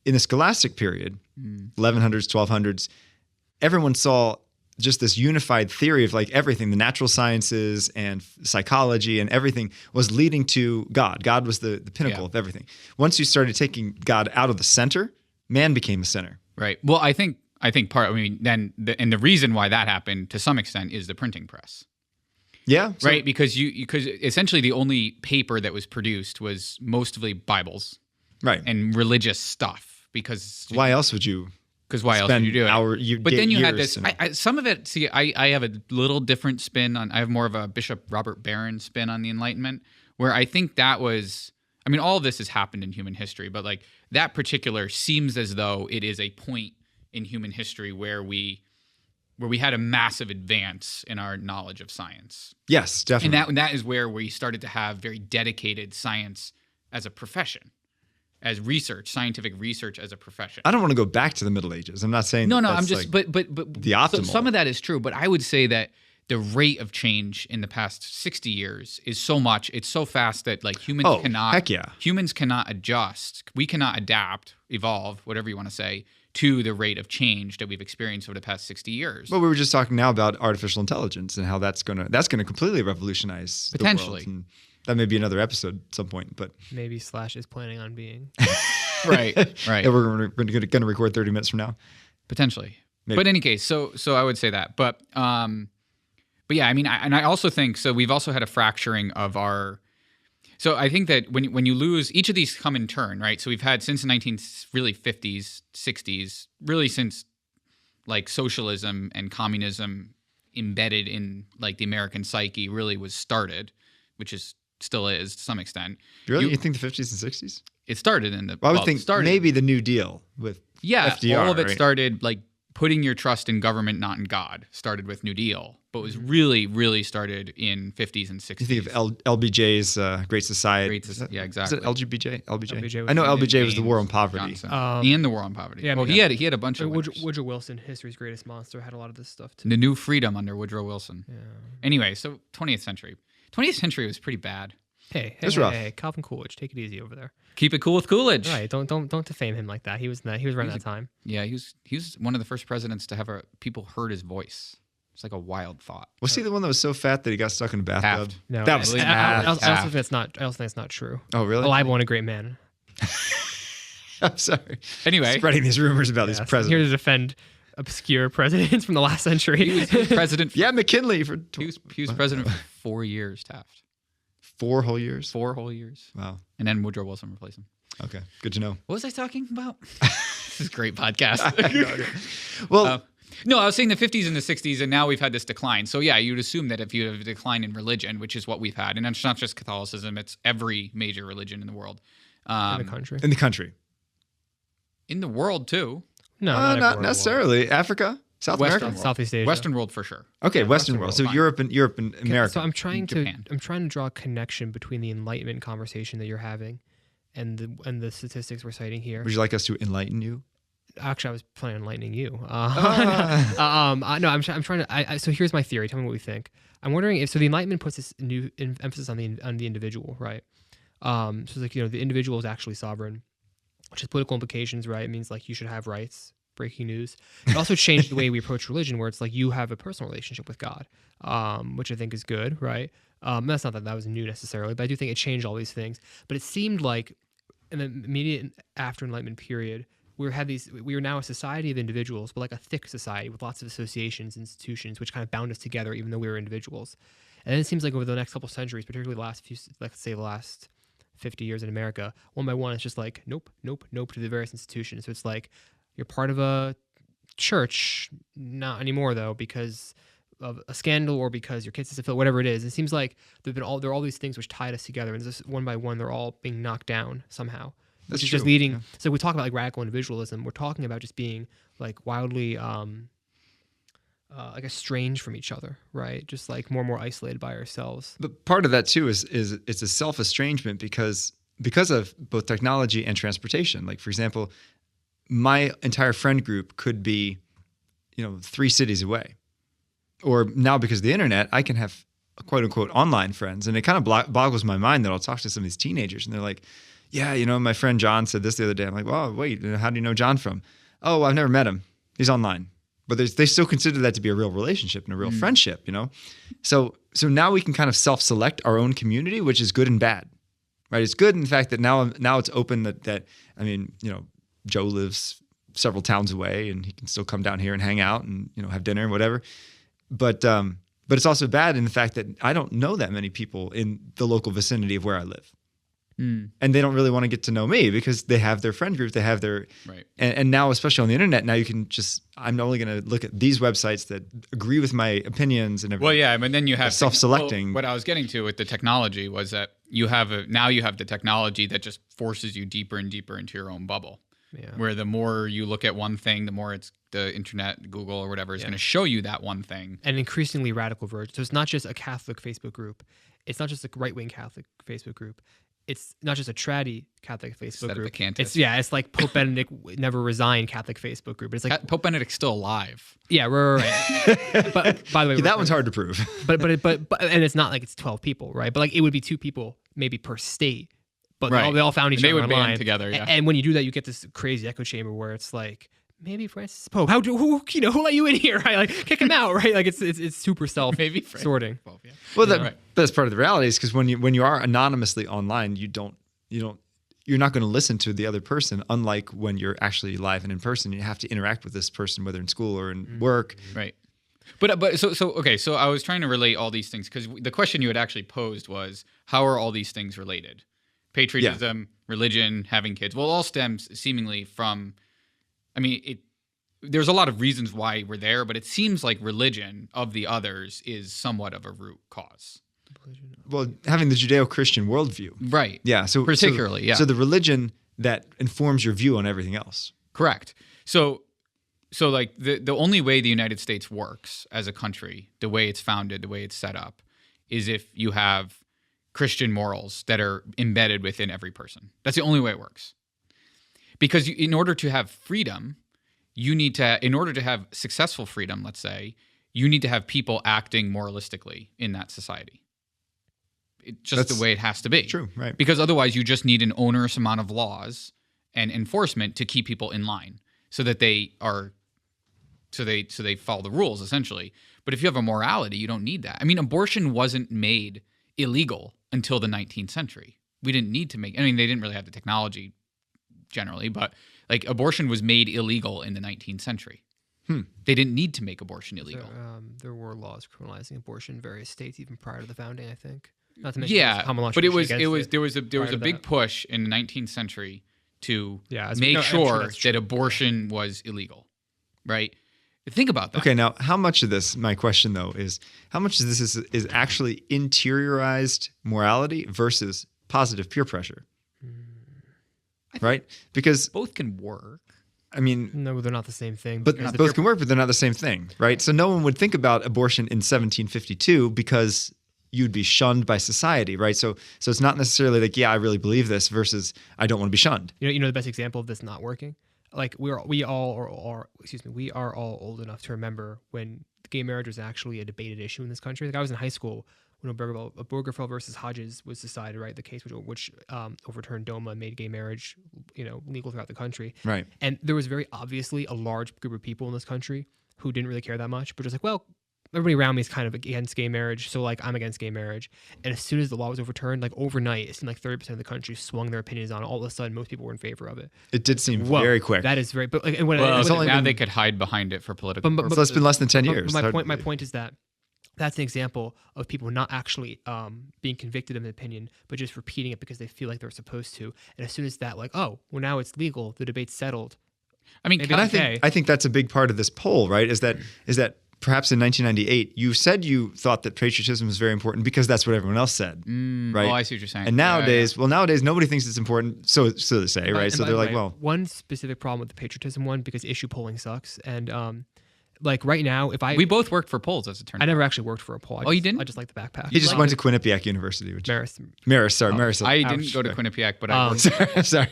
In the scholastic period, 1100s, 1200s, everyone saw just this unified theory of like everything, the natural sciences and psychology and everything was leading to God. God was the pinnacle of everything. Once you started taking God out of the center, man became the center. Right. Well, I think the reason why that happened to some extent is the printing press. Yeah. Right. Because because essentially the only paper that was produced was mostly Bibles. Right. And religious stuff. Because why else would you? Because why else would you do it? But then you had this. Some of it. See, I have a little different spin on. I have more of a Bishop Robert Barron spin on the Enlightenment, where I think that was. I mean, all of this has happened in human history, but like that particular seems as though it is a point in human history where we had a massive advance in our knowledge of science. Yes, definitely. And that is where we started to have very dedicated science as a profession. As research, scientific research as a profession. I don't want to go back to the Middle Ages. I'm not saying no. That's I'm just like but the optimal. So some of that is true, but I would say that the rate of change in the past 60 years is so much. It's so fast that like humans cannot adjust. We cannot adapt, evolve, whatever you want to say, to the rate of change that we've experienced over the past 60 years. Well, we were just talking now about artificial intelligence and how that's gonna completely revolutionize potentially. The world. And that may be another episode at some point, but maybe Slash is planning on being. Right. Yeah, we're going to record 30 minutes from now. Potentially. Maybe. But in any case, so I would say that. But yeah, I mean, I also think, so we've also had a fracturing of our, so I think that when you lose, each of these come in turn, right? So we've had since the 50s, 60s, really since like socialism and communism embedded in like the American psyche really was started, which is still is to some extent. Really? You think the 50s and 60s? It started in the... Well, I would think maybe the New Deal with FDR, all of it right? started like putting your trust in government, not in God, started with New Deal, but was really, really started in 50s and 60s. You think of LBJ's Great Society. Yeah, exactly. Is it LBJ? LBJ I know LBJ was the War on Poverty. And the War on Poverty. Yeah, well, he had a bunch of Woodrow Wilson, History's Greatest Monster, had a lot of this stuff too. The New Freedom under Woodrow Wilson. Yeah. Anyway, so 20th century. 20th century was pretty bad. Hey, Calvin Coolidge, take it easy over there. Keep it cool with Coolidge. Right, don't defame him like that. He was around that time. Yeah, he was one of the first presidents to have people heard his voice. It's like a wild thought. Was he the one that was so fat that he got stuck in a bathtub? Taft. No, that was I also Taft. think that's not. I also think that's not true. Oh, really? A libel and a great man. I'm sorry. Anyway, spreading these rumors about these presidents. Here to defend obscure presidents from the last century. He was president. Yeah, McKinley he was president for 4 years. Taft. 4 whole years? 4 whole years. Wow. And then Woodrow Wilson replaced him. Okay, good to know. What was I talking about? This is a great podcast. Well, no, I was saying the 50s and the 60s, and now we've had this decline. So yeah, you'd assume that if you have a decline in religion, which is what we've had, and it's not just Catholicism, it's every major religion in the world. In the country. In the country. In the world, too. No, not necessarily. Africa? South America? Southeast Asia. Western world for sure. Okay, Western world. So fine. Europe and America. So I'm trying Japan. to draw a connection between the Enlightenment conversation that you're having and the statistics we're citing here. Would you like us to enlighten you? Actually, I was planning on enlightening you. No, I'm trying to. So here's my theory. Tell me what we think. I'm wondering if the Enlightenment puts this new emphasis on the individual, right? So it's like the individual is actually sovereign, which has political implications, right? It means like you should have rights. Breaking news. It also changed the way we approach religion, where it's like you have a personal relationship with God, which I think is good, right? That's not that was new necessarily, but I do think it changed all these things. But it seemed like in the immediate after Enlightenment period, we are now a society of individuals, but like a thick society with lots of associations, institutions, which kind of bound us together, even though we were individuals. And then it seems like over the next couple centuries, particularly the last 50 years in America, one by one, it's just like, nope, nope, nope to the various institutions. So it's like, you're part of a church, not anymore though, because of a scandal or because your kid's syphilitic, whatever it is. It seems like there are all these things which tied us together, and just one by one, they're all being knocked down somehow. That's which is true. just leading. Yeah. So we talk about like radical individualism. We're talking about just being like wildly, I guess, strange from each other, right? Just like more and more isolated by ourselves. But part of that too is it's a self-estrangement because of both technology and transportation. Like, for example, my entire friend group could be, 3 cities away. Or now because of the internet, I can have quote unquote online friends. And it kind of boggles my mind that I'll talk to some of these teenagers and they're like, yeah, my friend John said this the other day. I'm like, well, wait, how do you know John from? Oh, I've never met him. He's online. But they still consider that to be a real relationship and a real friendship, So now we can kind of self-select our own community, which is good and bad, right? It's good in the fact that now it's open that Joe lives several towns away and he can still come down here and hang out and, have dinner and whatever. But it's also bad in the fact that I don't know that many people in the local vicinity of where I live. And they don't really want to get to know me because they have their friend groups, they have their, right. And now, especially on the internet, now you can I'm only going to look at these websites that agree with my opinions and everything. Well, yeah, but then you have self-selecting. What I was getting to with the technology was that you have the technology that just forces you deeper and deeper into your own bubble. Yeah. Where the more you look at one thing, the more it's the internet, Google or whatever is going to show you that one thing. And increasingly radical version. So it's not just a Catholic Facebook group. It's not just a right-wing Catholic Facebook group. It's not just a traddy Catholic Facebook group. It's like Pope Benedict never resigned Catholic Facebook group. It's like Pope Benedict's still alive. Yeah, right. But by the way, that one's hard to prove. But and it's not like it's 12 people, right? But like it would be 2 people maybe per state. But they all found each other online. They would band together, yeah. And when you do that, you get this crazy echo chamber where it's like, maybe Francis is Pope. Who let you in here? Right? Like kick him out, right? Like it's super maybe sorting. Pope, yeah. Well, that's part of the reality is because when you are anonymously online, you're not going to listen to the other person. Unlike when you're actually live and in person, you have to interact with this person, whether in school or in work. Right. But so I was trying to relate all these things because the question you had actually posed was, how are all these things related? Patriotism, religion, having kids. Well, it all stems seemingly from, there's a lot of reasons why we're there, but it seems like religion of the others is somewhat of a root cause. Well, having the Judeo-Christian worldview. Right. Yeah. So particularly, So the religion that informs your view on everything else. Correct. So like the only way the United States works as a country, the way it's founded, the way it's set up, is if you have Christian morals that are embedded within every person. That's the only way it works. Because in order to have freedom, in order to have successful freedom, let's say, you need to have people acting moralistically in that society. It's just the way it has to be. True, right. Because otherwise you just need an onerous amount of laws and enforcement to keep people in line so that they follow the rules, essentially. But if you have a morality, you don't need that. Abortion wasn't made illegal until the 19th century. We didn't need to they didn't really have the technology generally, but like abortion was made illegal in the 19th century. They didn't need to make abortion illegal. So, there were laws criminalizing abortion in various states even prior to the founding, I think. Not to mention common law. But there was a big push in the 19th century to make sure that abortion was illegal, right? Think about that. Okay, now how much of this, my question though, is how much of this is actually interiorized morality versus positive peer pressure? Right? Because both can work. No, they're not the same thing. But both can work, but they're not the same thing, right? So no one would think about abortion in 1752 because you'd be shunned by society, right? So it's not necessarily like, I really believe this versus I don't want to be shunned. You know the best example of this not working? Like we are all old enough to remember when gay marriage was actually a debated issue in this country. Like I was in high school when Obergefell versus Hodges was decided, right? The case which overturned DOMA and made gay marriage, legal throughout the country. Right. And there was very obviously a large group of people in this country who didn't really care that much, but just like, well, everybody around me is kind of against gay marriage. So like I'm against gay marriage. And as soon as the law was overturned, like overnight, it seemed like 30% of the country swung their opinions on it. All of a sudden, most people were in favor of it. It did seem Whoa, very quick. That is very, but like, and Now they could hide behind it for political purposes. So it's been less than 10 years. My point is that that's an example of people not actually being convicted of an opinion, but just repeating it because they feel like they're supposed to. And as soon as that, like, oh, well, now it's legal, the debate's settled. I mean, I think that's a big part of this poll, right? Is that perhaps in 1998 you said you thought that patriotism was very important because that's what everyone else said, right? Oh, I see what you're saying. And nowadays, nowadays nobody thinks it's important, so they say, right? So they're like, well, one specific problem with the patriotism one, because issue polling sucks, and like right now, we both worked for polls as it turned out. I never actually worked for a poll. You didn't? I just like the backpack. He just went to Quinnipiac University, which Marist. I didn't go to Quinnipiac, but I worked. Sorry.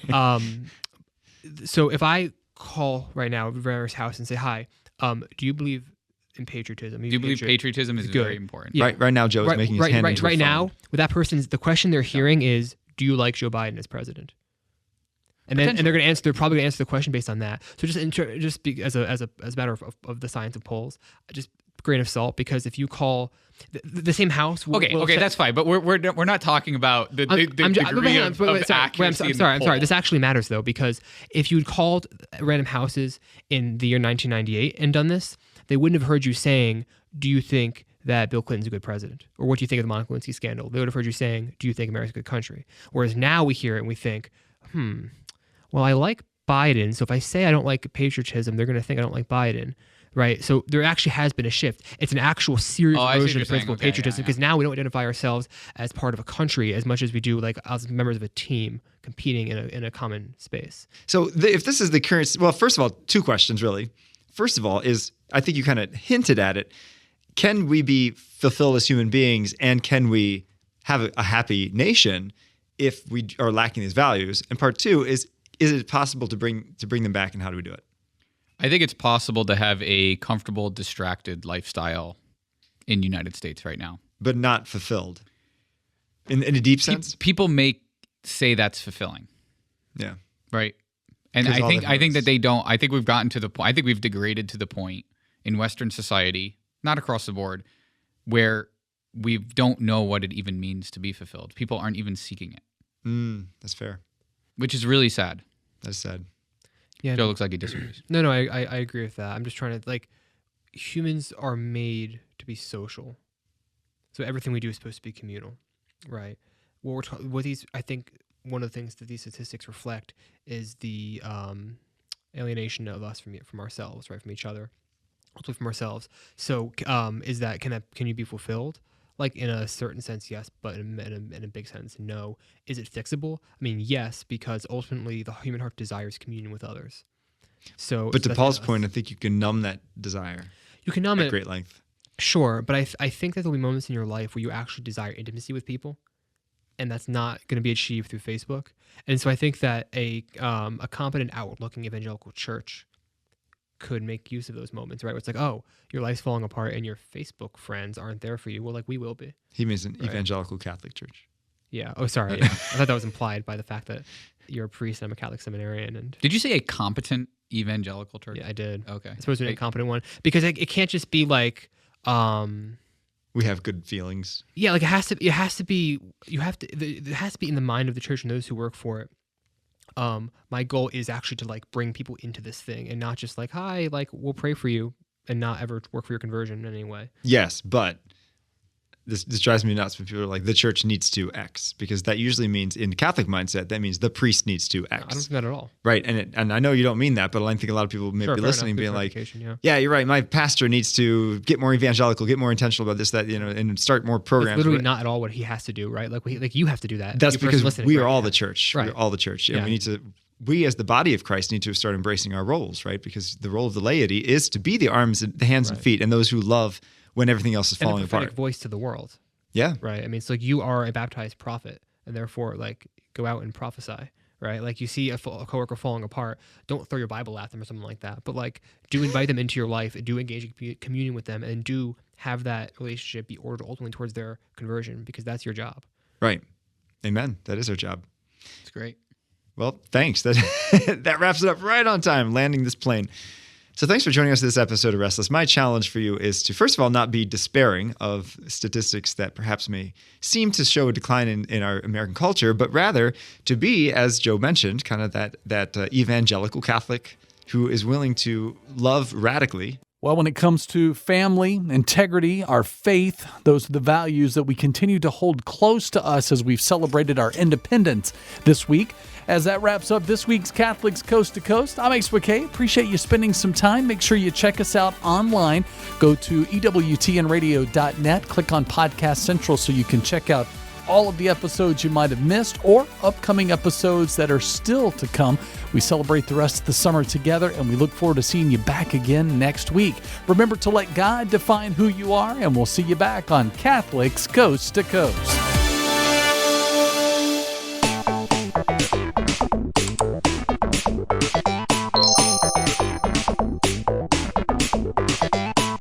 So if I call right now Rivera's house and say, hi, do you believe in patriotism? Do you believe patriotism is very important? Yeah. Right now, Joe is making his hand into a phone. Now, with that person, the question they're hearing is, do you like Joe Biden as president? And then they're going to answer. They're probably going to answer the question based on that. So just as a matter of the science of polls, just grain of salt, because if you call the same house, okay, that's fine. But we're not talking about the degree of accuracy. I'm sorry. This actually matters though, because if you'd called random houses in the year 1998 and done this, they wouldn't have heard you saying, "Do you think that Bill Clinton's a good president?" Or "What do you think of the Monica Lewinsky scandal?" They would have heard you saying, "Do you think America's a good country?" Whereas now we hear it and we think, well, I like Biden, so if I say I don't like patriotism, they're going to think I don't like Biden, right? So there actually has been a shift. It's an actual serious erosion of principle of patriotism, because now we don't identify ourselves as part of a country as much as we do like as members of a team competing in a common space. So if this is the current, well, first of all, two questions really. First of all is, I think you kind of hinted at it, can we be fulfilled as human beings, and can we have a happy nation if we are lacking these values? And part two is it possible to bring them back, and how do we do it? I think it's possible to have a comfortable, distracted lifestyle in the United States right now, but not fulfilled in a deep sense. People may say that's fulfilling. Yeah. Right. And I think that they don't. I think we've gotten to the point. I think we've degraded to the point in Western society, not across the board, where we don't know what it even means to be fulfilled. People aren't even seeking it. That's fair. Which is really sad. That's sad. Yeah, Joe looks like he disagrees. No, I agree with that. I'm just trying to, like, humans are made to be social, so everything we do is supposed to be communal, right? I think one of the things that these statistics reflect is the alienation of us from ourselves, right, from each other, ultimately from ourselves. So, is that can you be fulfilled? Like, in a certain sense, yes, but in a big sense, no. Is it fixable? I mean, yes, because ultimately the human heart desires communion with others. But to Paul's point, I think you can numb that desire. You can numb it at great length. Sure, but I think that there'll be moments in your life where you actually desire intimacy with people, and that's not going to be achieved through Facebook. And so I think that a competent, outward-looking evangelical church could make use of those moments, right? Where it's like, oh, your life's falling apart and your Facebook friends aren't there for you. Well, like, we will be. He means an evangelical Catholic church. Yeah. Oh, sorry. Yeah. I thought that was implied by the fact that you're a priest and I'm a Catholic seminarian. And did you say a competent evangelical church? Yeah, I did. Okay. I suppose an incompetent one, because it can't just be like, we have good feelings. Yeah, like it has to be in the mind of the church and those who work for it. My goal is actually to like bring people into this thing, and not just like, hi, like we'll pray for you, and not ever work for your conversion in any way. Yes, but this drives me nuts when people are like, the church needs to X, because that usually means, in the Catholic mindset, that means the priest needs to X. No, I don't think that at all. Right, and I know you don't mean that, but I think a lot of people may be listening, being like, yeah, you're right, my pastor needs to get more evangelical, get more intentional about this, that, and start more programs. It's literally not at all what he has to do, right? Like you have to do that. That's because we are all the church. Right. We're all the church, and Yeah. we as the body of Christ need to start embracing our roles, right? Because the role of the laity is to be the arms, and the hands and feet, and those who love when everything else is falling and a prophetic apart. voice to the world. Yeah. Right. I mean, it's like you are a baptized prophet, and therefore, like, go out and prophesy. Right. Like, you see a coworker falling apart, don't throw your Bible at them or something like that. But like, do invite them into your life, do engage in communion with them, and do have that relationship be ordered ultimately towards their conversion, because that's your job. Right. Amen. That is our job. It's great. Well, thanks. That wraps it up right on time, landing this plane. So thanks for joining us this episode of Restless. My challenge for you is to, first of all, not be despairing of statistics that perhaps may seem to show a decline in our American culture, but rather to be, as Joe mentioned, kind of that evangelical Catholic who is willing to love radically. Well, when it comes to family, integrity, our faith, those are the values that we continue to hold close to us as we've celebrated our independence this week. As that wraps up this week's Catholics Coast to Coast, I'm Ace McKay. Appreciate you spending some time. Make sure you check us out online. Go to EWTNradio.net. Click on Podcast Central so you can check out all of the episodes you might have missed or upcoming episodes that are still to come. We celebrate the rest of the summer together, and we look forward to seeing you back again next week. Remember to let God define who you are, and we'll see you back on Catholics Coast to Coast.